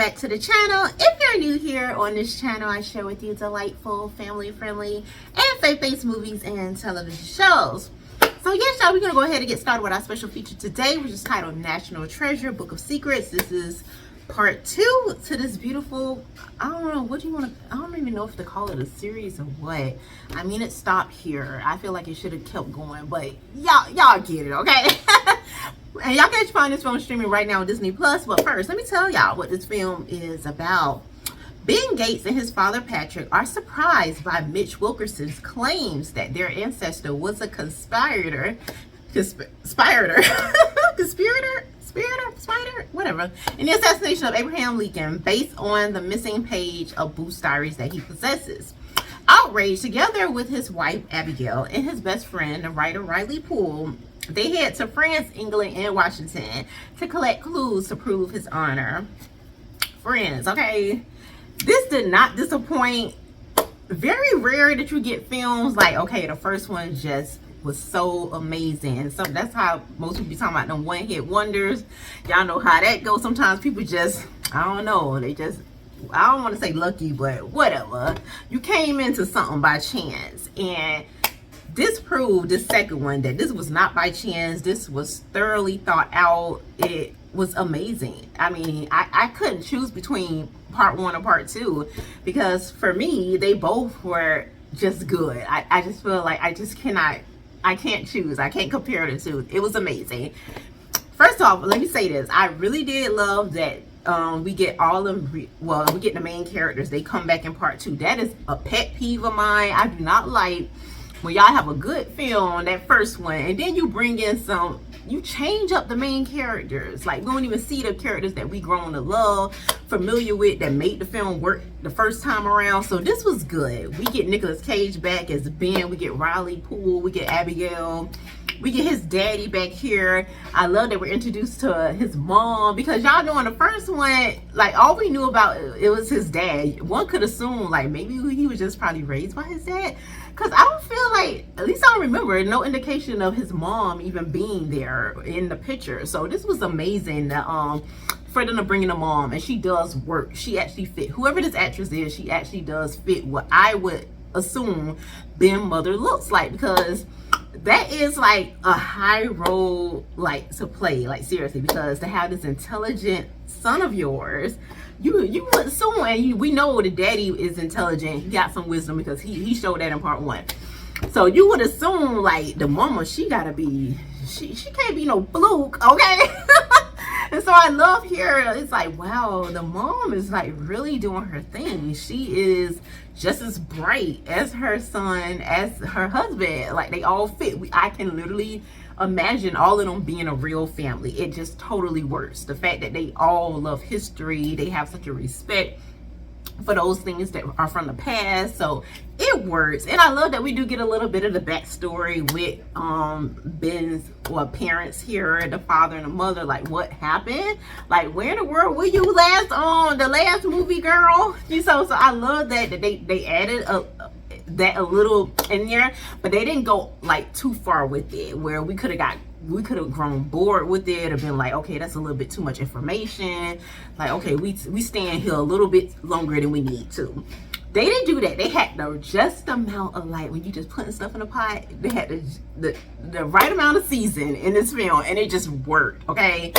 back to the channel. If you're new here on this channel, I share with you delightful, family-friendly, and faith-based movies and television shows. So yes, y'all, we're going to go ahead and get started with our special feature today, which is titled National Treasure, Book of Secrets. This is part 2 to this beautiful, I don't know, what do you want to, I don't even know if to call it a series or what. I mean, it stopped here. I feel like it should have kept going, but y'all get it, okay? And y'all can find this film streaming right now on Disney Plus. But first, let me tell y'all what this film is about. Ben Gates and his father Patrick are surprised by Mitch Wilkerson's claims that their ancestor was a conspirator, whatever, in the assassination of Abraham Lincoln, based on the missing page of Booth's diaries that he possesses. Outraged, together with his wife Abigail and his best friend, the writer Riley Poole, they head to France, England, and Washington to collect clues to prove his honor. Friends, okay, this did not disappoint. Very rare that you get films like, okay, the first one just was so amazing. So that's how most people be talking about them one-hit wonders. Y'all know how that goes. Sometimes people just, I don't know, they just, I don't want to say lucky, but whatever. You came into something by chance, and this proved, this second one, that this was not by chance. This was thoroughly thought out. It was amazing. I mean, I couldn't choose between part 1 or part 2 because for me, they both were just good. I just feel like I can't choose. I can't compare the two. It was amazing. First off, let me say this. I really did love that we get all of we get the main characters. They come back in part 2. That is a pet peeve of mine. I do not like when y'all have a good film, that first one, and then you bring in some, you change up the main characters. Like, we don't even see the characters that we grown to love, familiar with, that made the film work the first time around. So this was good. We get Nicolas Cage back as Ben. We get Riley Poole. We get Abigail. We get his daddy back here. I love that we're introduced to his mom, because y'all know in the first one, like, all we knew about it was his dad. One could assume like maybe he was just probably raised by his dad, because I don't feel like, at least I don't remember, no indication of his mom even being there in the picture. So this was amazing that for them to bring in a mom, and she does work. She actually fit, whoever this actress is, she actually does fit what I would assume Ben's mother looks like, because that is like a high role, like, to play, like, seriously, because to have this intelligent son of yours, you would assume, and we know the daddy is intelligent. He got some wisdom because he showed that in part 1. So you would assume like the mama, she gotta be, she can't be no fluke, okay? And so I love here, it's like, wow, the mom is like really doing her thing. She is just as bright as her son, as her husband. Like, they all fit. I can literally imagine all of them being a real family. It just totally works. The fact that they all love history, they have such a respect for those things that are from the past, so it works. And I love that we do get a little bit of the backstory with Ben's parents here, the father and the mother. Like, what happened, like, where in the world were you last on the last movie, girl? So I love that they added that a little in there, but they didn't go like too far with it where we could have grown bored with it or been like, okay, that's a little bit too much information. Like, okay, we stand here a little bit longer than we need to. They didn't do that. They had the just amount of, like, when you just putting stuff in a pot, they had the right amount of season in this film, and it just worked, okay?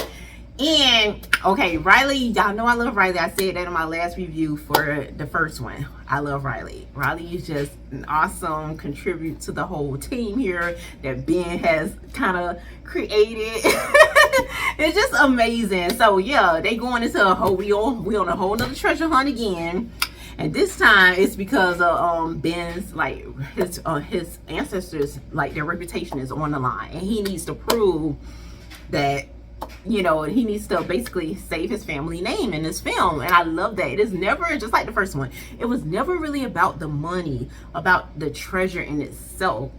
And okay, Riley, y'all know I love Riley. I said that in my last review for the first one. I love Riley. Riley is just an awesome contribute to the whole team here that Ben has kind of created. It's just amazing. So yeah, they going into a whole, we on a whole nother treasure hunt again. And this time it's because of Ben's, like, his ancestors, like, their reputation is on the line, and he needs to prove that, you know, he needs to basically save his family name in this film. And I love that. It is never, just like the first one, it was never really about the money, about the treasure in itself,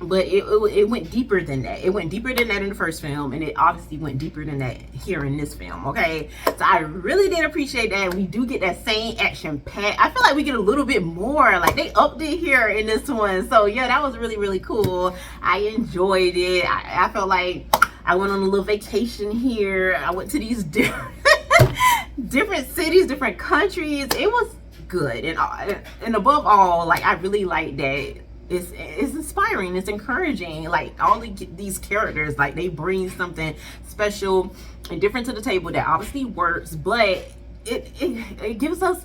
but it went deeper than that. It went deeper than that in the first film, and it obviously went deeper than that here in this film, okay? So I really did appreciate that. We do get that same action pack. I feel like we get a little bit more, like, they upped it here in this one. So yeah, that was really, really cool. I enjoyed it. I felt like I went on a little vacation here. I went to these different different cities, different countries. It was good, and above all, like, I really like that it's inspiring, it's encouraging. Like, all these characters, like, they bring something special and different to the table that obviously works, but it gives us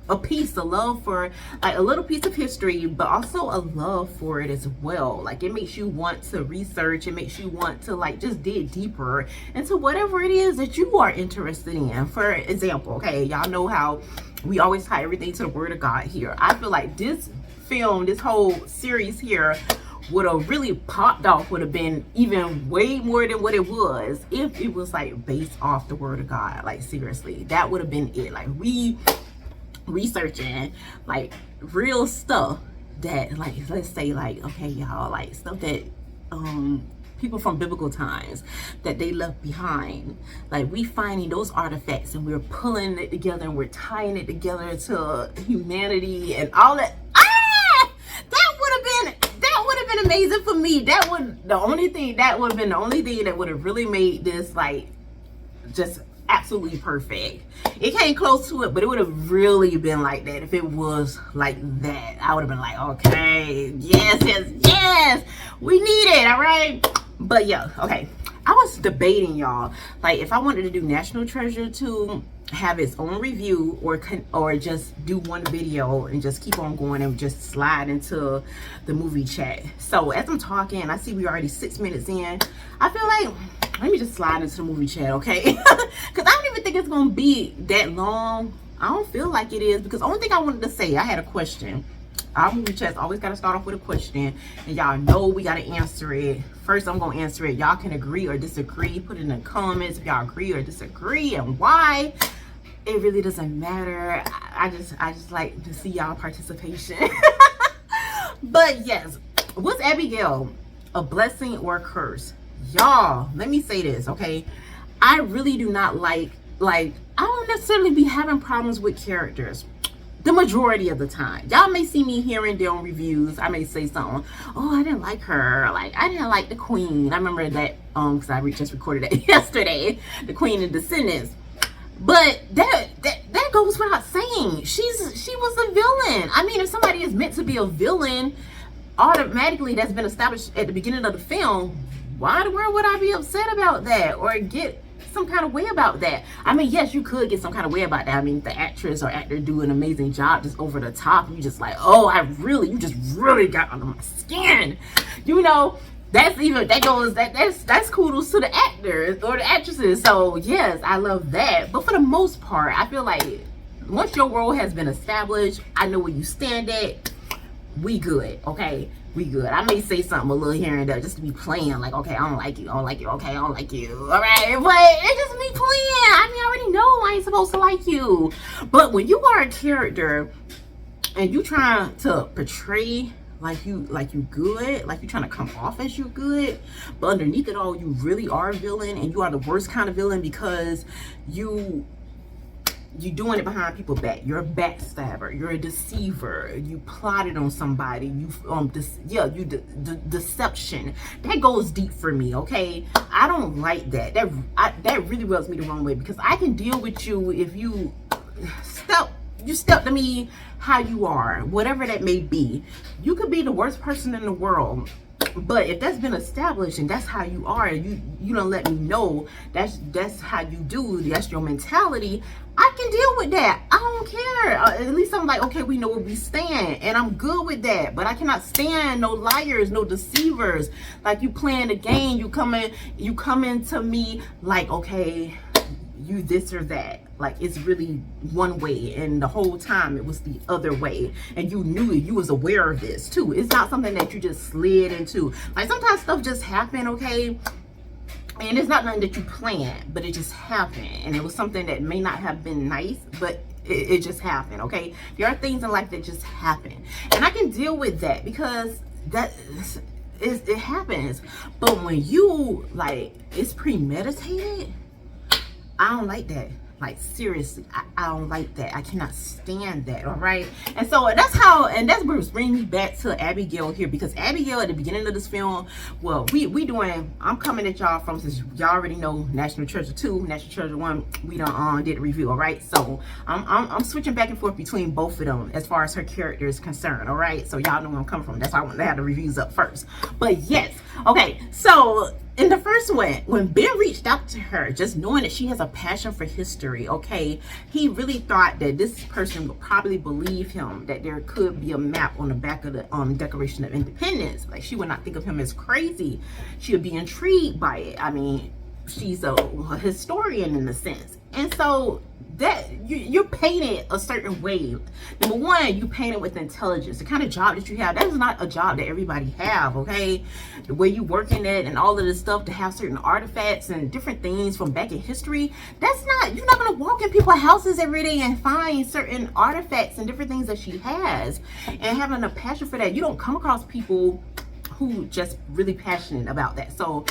a piece, a love for, like, a little piece of history, but also a love for it as well. Like, it makes you want to research, it makes you want to, like, just dig deeper into whatever it is that you are interested in. For example, okay, y'all know how we always tie everything to the word of God here. I feel like this film, this whole series here, would have really popped off, would have been even way more than what it was if it was, like, based off the word of God. Like, seriously, that would have been it. Like, we researching, like, real stuff that, like, let's say, like, okay, y'all, like, stuff that people from biblical times that they left behind. Like, we finding those artifacts and we're pulling it together and we're tying it together to humanity and all that. That would have been amazing for me. That would have been the only thing that would have really made this, like, just absolutely perfect. It came close to it, but it would have really been like that if it was like that. I would have been like, okay, yes, we need it, all right? But yeah, okay, I was debating, y'all, like, if I wanted to do National Treasure 2, have its own review, or just do one video and just keep on going and just slide into the movie chat. So as I'm talking, I see we already 6 minutes in. I feel like, let me just slide into the movie chat, okay? Because I don't even think it's gonna be that long. I don't feel like it is, because the only thing I wanted to say, I had a question. Our movie chat's always got to start off with a question, and y'all know we got to answer it. First, I'm gonna answer it. Y'all can agree or disagree. Put it in the comments if y'all agree or disagree and why. It really doesn't matter. I just like to see y'all participation. But yes, was Abigail a blessing or a curse? Y'all, let me say this, okay? I really do not like, I don't necessarily be having problems with characters the majority of the time. Y'all may see me here and there on reviews. I may say something, oh, I didn't like her, like, I didn't like the queen. I remember that, because I just recorded that yesterday, the Queen and Descendants. But that goes without saying. She was a villain. I mean, if somebody is meant to be a villain, automatically that's been established at the beginning of the film, why in the world would I be upset about that or get some kind of way about that? I mean, yes, you could get some kind of way about that. I mean, the actress or actor do an amazing job, just over the top. You just like, oh, you just really got under my skin, you know. That's kudos to the actors or the actresses. So yes, I love that. But for the most part, I feel like once your role has been established, I know where you stand at, we good, okay? We good. I may say something a little here and there just to be playing, like, okay, I don't like you, okay, I don't like you, all right? But it's just me playing. I mean, I already know I ain't supposed to like you. But when you are a character and you trying to portray like you good, like you trying to come off as you good, but underneath it all, you really are a villain, and you are the worst kind of villain because you doing it behind people's back. You're a backstabber. You're a deceiver. You plotted on somebody. Deception. That goes deep for me. Okay, I don't like that. That really rubs me the wrong way, because I can deal with you if you step to me how you are, whatever that may be. You could be the worst person in the world, but if that's been established and that's how you are, you don't let me know that's how you do, that's your mentality, I can deal with that. I don't care. At least I'm like, okay, we know where we stand, and I'm good with that. But I cannot stand no liars, no deceivers. Like, you playing the game, you coming to me like, okay, you this or that. Like, it's really one way, and the whole time it was the other way, and you knew it. You was aware of this too. It's not something that you just slid into. Like, sometimes stuff just happen, okay, and it's not nothing that you planned, but it just happened, and it was something that may not have been nice, but it just happened, okay? There are things in life that just happen, and I can deal with that because it happens. But when you, like, it's premeditated, I don't like that. Like, seriously, I don't like that. I cannot stand that, all right? And so that's how, and that's what's bringing me back to Abigail here, because Abigail at the beginning of this film, well, we doing, I'm coming at y'all from, since y'all already know National Treasure 2, National Treasure 1, we done did a review, all right? So I'm switching back and forth between both of them as far as her character is concerned, all right? So y'all know where I'm coming from. That's why I want to have the reviews up first. But yes, okay, so in the first one, when Ben reached out to her, just knowing that she has a passion for history, okay, he really thought that this person would probably believe him, that there could be a map on the back of the Declaration of Independence. Like, she would not think of him as crazy. She would be intrigued by it. I mean, she's a historian in a sense. And so that you're painted a certain way. Number one, you paint it with intelligence. The kind of job that you have, that is not a job that everybody have, okay? The way you working at and all of this stuff, to have certain artifacts and different things from back in history, that's not, you're not gonna walk in people's houses every day and find certain artifacts and different things that she has. And having a passion for that, you don't come across people who just really passionate about that. So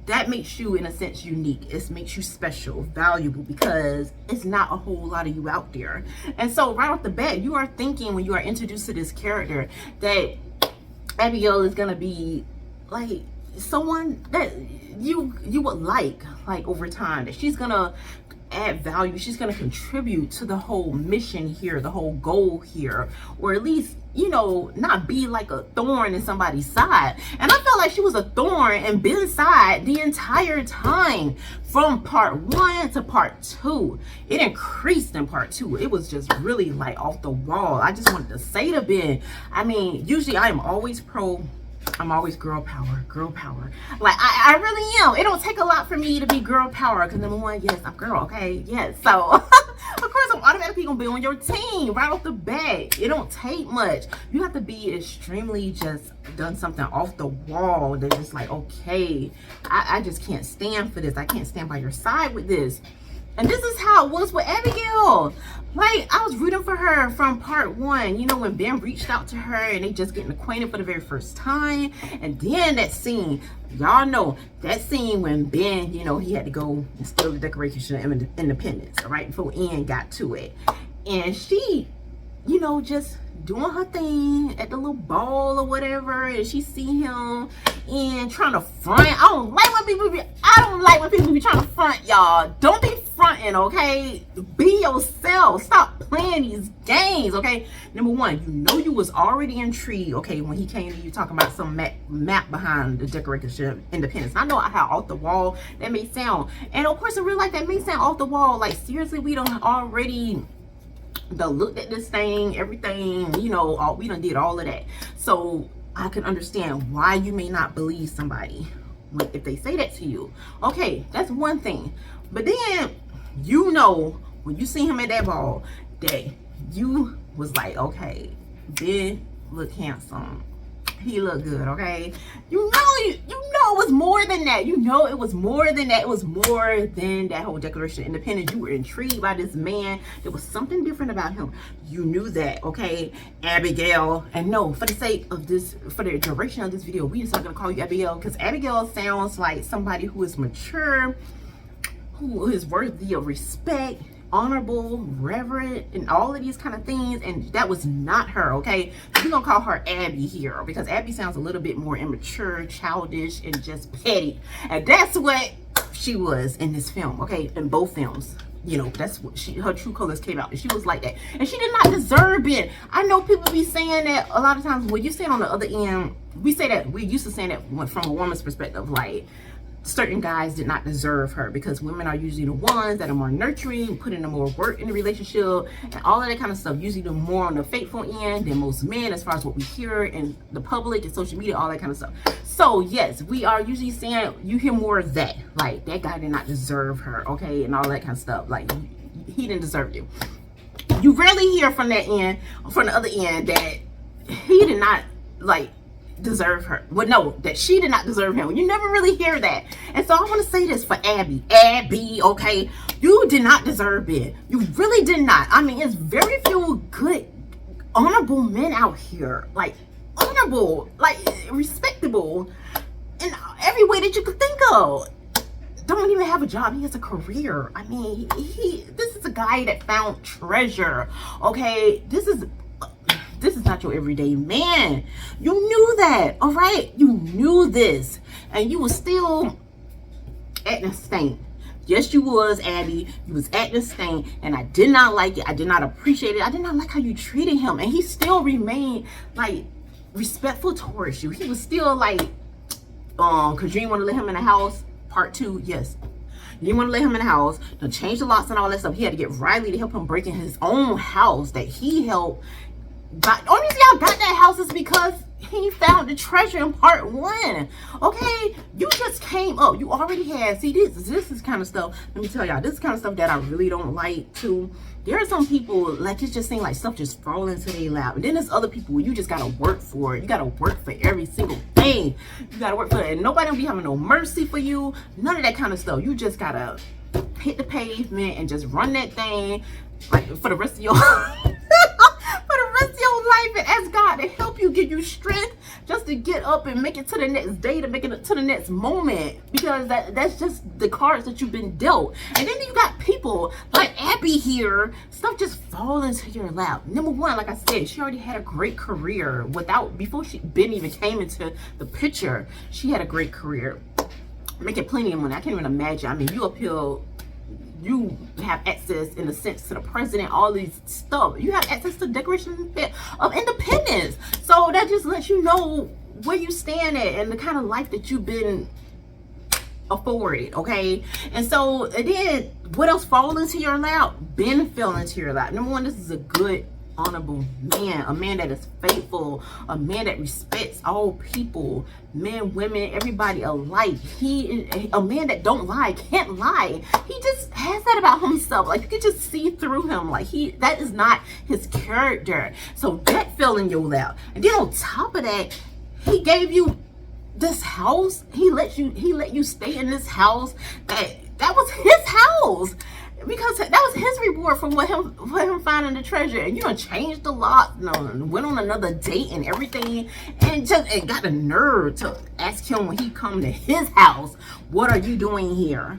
that makes you, in a sense, unique. It makes you special, valuable, because it's not a whole lot of you out there. And so right off the bat, you are thinking, when you are introduced to this character, that Abigail is gonna be like someone that you would like over time, that she's gonna add value, she's gonna contribute to the whole mission here, the whole goal here, or at least, you know, not be like a thorn in somebody's side. And I felt like she was a thorn in Ben's side the entire time, from part 1 to part 2. It increased in part 2. It was just really like off the wall. I just wanted to say to Ben, I mean, usually I am always I'm always girl power. Like, I really am. It don't take a lot for me to be girl power, because number one, yes, I'm girl, okay? Yes, so of course I'm automatically gonna be on your team right off the bat. It don't take much. You have to be extremely just done something off the wall that's just like, okay, I just can't stand for this. I can't stand by your side with this. And this is how it was with Abigail. Like, I was rooting for her from part 1, you know, when Ben reached out to her and they just getting acquainted for the very first time. And then that scene, y'all know that scene when Ben, you know, he had to go and steal the Declaration of Independence, all right, before Ian got to it. And she, you know, just doing her thing at the little ball or whatever, and she see him and trying to front. I don't like when people be trying to front, y'all. Don't be fronting, okay? Be yourself. Stop playing these games, okay? Number one, you know you was already intrigued, okay, when he came to you talking about some map behind the Declaration of Independence. I know how off the wall that may sound, and of course in real life that may sound off the wall. Like, seriously, we don't already looked at this thing, everything, you know, we done did all of that. So I can understand why you may not believe somebody if they say that to you. Okay, that's one thing. But then, you know, when you see him at that ball, that you was like, okay, Ben look handsome, he looked good, okay? You know it was more than that. You know it was more than that. It was more than that whole Declaration of Independence. You were intrigued by this man. There was something different about him. You knew that, okay? Abigail. And no, for the sake of this, for the duration of this video, we just not gonna call you Abigail, because Abigail sounds like somebody who is mature, who is worthy of respect, honorable, reverent, and all of these kind of things. And that was not her, okay? We're gonna call her Abby here, because Abby sounds a little bit more immature, childish, and just petty. And that's what she was in this film, okay? In both films, you know, that's what her true colors came out, and she was like that. And she did not deserve it. I know people be saying that a lot of times. When you say it on the other end, we say that, we used to say that from a woman's perspective, like, certain guys did not deserve her, because women are usually the ones that are more nurturing, putting in more work in the relationship, and all of that kind of stuff. Usually the more on the faithful end than most men, as far as what we hear in the public and social media, all that kind of stuff. So yes, we are usually saying, you hear more of that, like, that guy did not deserve her, okay, and all that kind of stuff. Like, he didn't deserve you. You rarely hear from that end, from the other end, that he did not, like, deserve her. Well, no, that she did not deserve him. You never really hear that. And so I want to say this for Abby, okay, you did not deserve it. You really did not. I mean, it's very few good, honorable men out here, like honorable, like respectable in every way that you could think of. don't even have a job. He has a career. I mean, this is a guy that found treasure. Okay, this is not your everyday man. You knew that, all right? You knew this, and you were still acting stank. Yes, you was, Abby. You was acting stank, and I did not like it. I did not appreciate it. I did not like how you treated him, and he still remained like respectful towards you. He was still like, cause you didn't want to let him in the house. Part 2, yes. You didn't want to let him in the house. To change the locks and all that stuff. He had to get Riley to help him break in his own house that he helped. But only reason y'all got that house is because he found the treasure in part 1. Okay, you just came up. You already had. See, this is kind of stuff. Let me tell y'all, this is kind of stuff that I really don't like too. There are some people, like, it just seems like stuff just fall into their lap. And then there's other people where you just gotta work for it. You gotta work for every single thing. You gotta work for it. And nobody will be having no mercy for you. None of that kind of stuff. You just gotta hit the pavement and just run that thing like for the rest of your life, and ask God to help you, give you strength just to get up and make it to the next day, to make it to the next moment, because that's just the cards that you've been dealt. And then you got people like Abby here, stuff just fall into your lap. Number one, like I said, she already had a great career before Ben even came into the picture. She had a great career, making plenty of money. I can't even imagine. I mean, you appeal. You have access, in a sense, to the president, all these stuff. You have access to Declaration of Independence. So that just lets you know where you stand at and the kind of life that you've been afforded, okay? And so, and then, what else fall into your lap? Ben fell into your lap. Number one, this is a good, honorable man, a man that is faithful, a man that respects all people, men, women, everybody alike. He is a man that don't lie, can't lie. He just has that about himself. Like, you can just see through him. Like, that is not his character. So that fell in your lap. And then on top of that, he gave you this house. He let you stay in this house. That was his house. Because that was his reward for him finding the treasure. And you done changed the lock, went on another date and everything, and got the nerve to ask him when he come to his house, what are you doing here?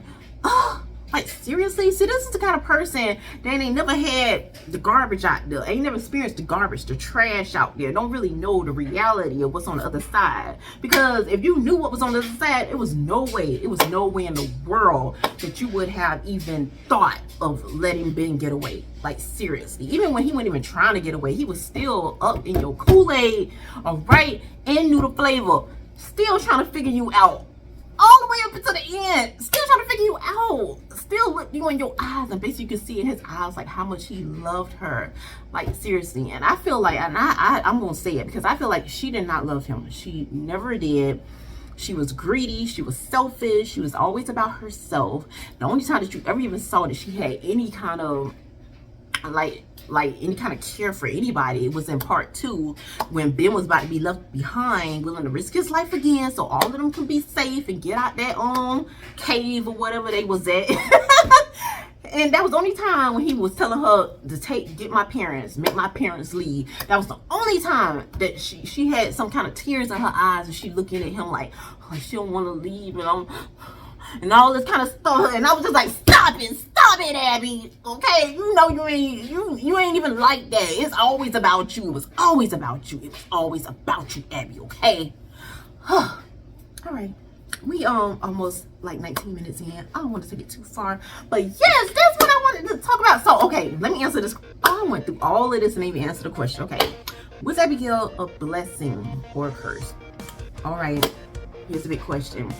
Like, seriously? See, this is the kind of person that ain't never had the garbage out there, ain't never experienced the garbage, the trash out there, don't really know the reality of what's on the other side. Because if you knew what was on the other side, it was no way in the world that you would have even thought of letting Ben get away. Like, seriously. Even when he wasn't even trying to get away, he was still up in your Kool-Aid, all right, and knew the flavor, still trying to figure you out. All the way up until the end, still trying to figure you out, still look you in your eyes, and basically you can see in his eyes like how much he loved her. Like, seriously. And I feel like, and I'm gonna say it, because I feel like she did not love him. She never did. She was greedy, she was selfish, she was always about herself. The only time that you ever even saw that she had any kind of like any kind of care for anybody, it was in part 2 when Ben was about to be left behind, willing to risk his life again so all of them could be safe and get out that cave or whatever they was at. And that was the only time when he was telling her to get my parents, make my parents leave. That was the only time that she had some kind of tears in her eyes, and she looking at him like, oh, she don't want to leave, and all this kind of stuff. And I was just like, stop it, Abby. Okay, you know you ain't even like that. It's always about you. It was always about you. It was always about you, Abby. Okay. All right. We almost like 19 minutes in. I don't want to take it too far, but yes, that's what I wanted to talk about. So okay, let me answer this. I went through all of this and even answer the question. Okay, was Abigail a blessing or a curse? All right, here's a big question.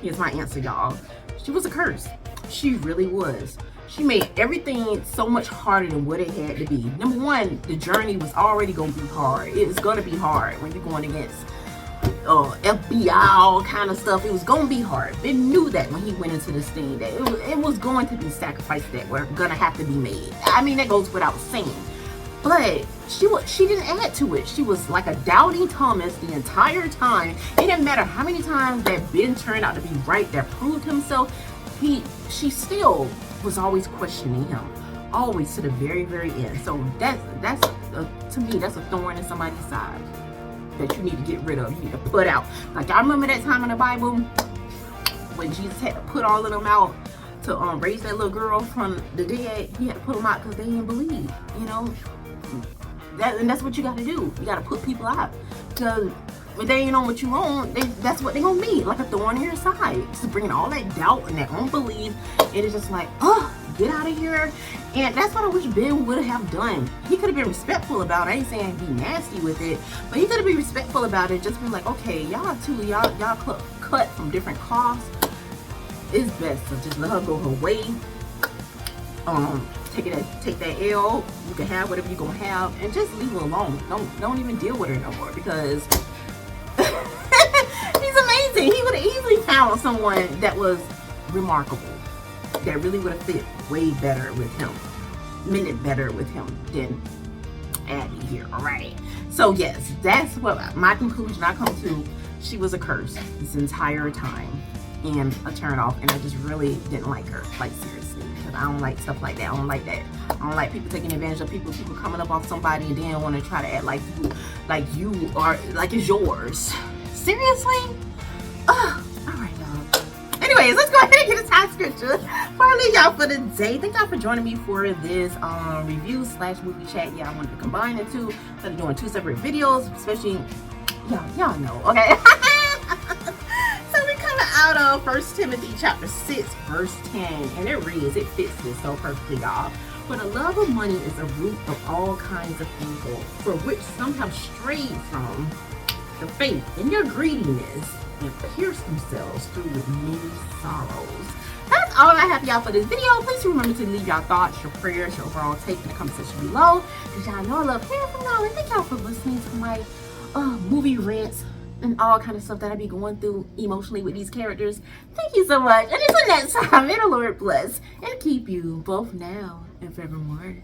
Here's my answer, y'all. She was a curse. She really was. She made everything so much harder than what it had to be. Number one, the journey was already gonna be hard. It was gonna be hard when you're going against FBI, all kind of stuff. It was gonna be hard. Ben knew that when he went into this thing, that it was going to be sacrifices that were gonna have to be made. I mean, that goes without saying. But she didn't add to it. She was like a doubting Thomas the entire time. It didn't matter how many times that Ben turned out to be right, that proved himself. She still was always questioning him, always to the very, very end. So that's to me, that's a thorn in somebody's side that you need to get rid of. You need to put out. Like, I remember that time in the Bible when Jesus had to put all of them out to raise that little girl from the dead, he had to put them out because they didn't believe, you know. And that's what you got to do. You got to put people out, because if they ain't on what you want, that's what they gonna be, like a thorn in your side. Just bringing all that doubt and that unbelief. It is just like, oh, get out of here. And that's what I wish Ben would have done. He could have been respectful about it. I ain't saying be nasty with it, but he could have been respectful about it. Just be like, okay, y'all cut from different cloths. It's best to just let her go her way. Take that L. You can have whatever you're gonna have, and just leave her alone. Don't even deal with her no more, because he's amazing. He would have easily found someone that was remarkable, that really would have fit way better with him, better with him than Abby here. All right. So yes, that's what my conclusion I come to. She was a curse this entire time and a turn off, and I just really didn't like her, like seriously, because I don't like stuff like that. I don't like that. I don't like people taking advantage of people coming up off somebody and then want to try to act like you are, like it's yours. Seriously? All right, y'all. Anyways, let's go ahead and get a time scripture before I leave y'all for the day. Thank y'all for joining me for this review / movie chat. Yeah, I wanted to combine the two instead of doing two separate videos, especially y'all know, okay? So we coming out of 1 Timothy chapter 6 verse 10, and it reads, it fits this so perfectly, y'all. For the love of money is the root of all kinds of evil, for which some have strayed from the faith in their greediness and pierced themselves through with many sorrows. That's all I have for y'all for this video. Please remember to leave y'all thoughts, your prayers, your overall take in the comment section below, because y'all know I love hearing from y'all. And thank y'all for listening to my movie rants and all kind of stuff that I be going through emotionally with these characters. Thank you so much. And until next time, may the Lord bless and keep you both now and forevermore.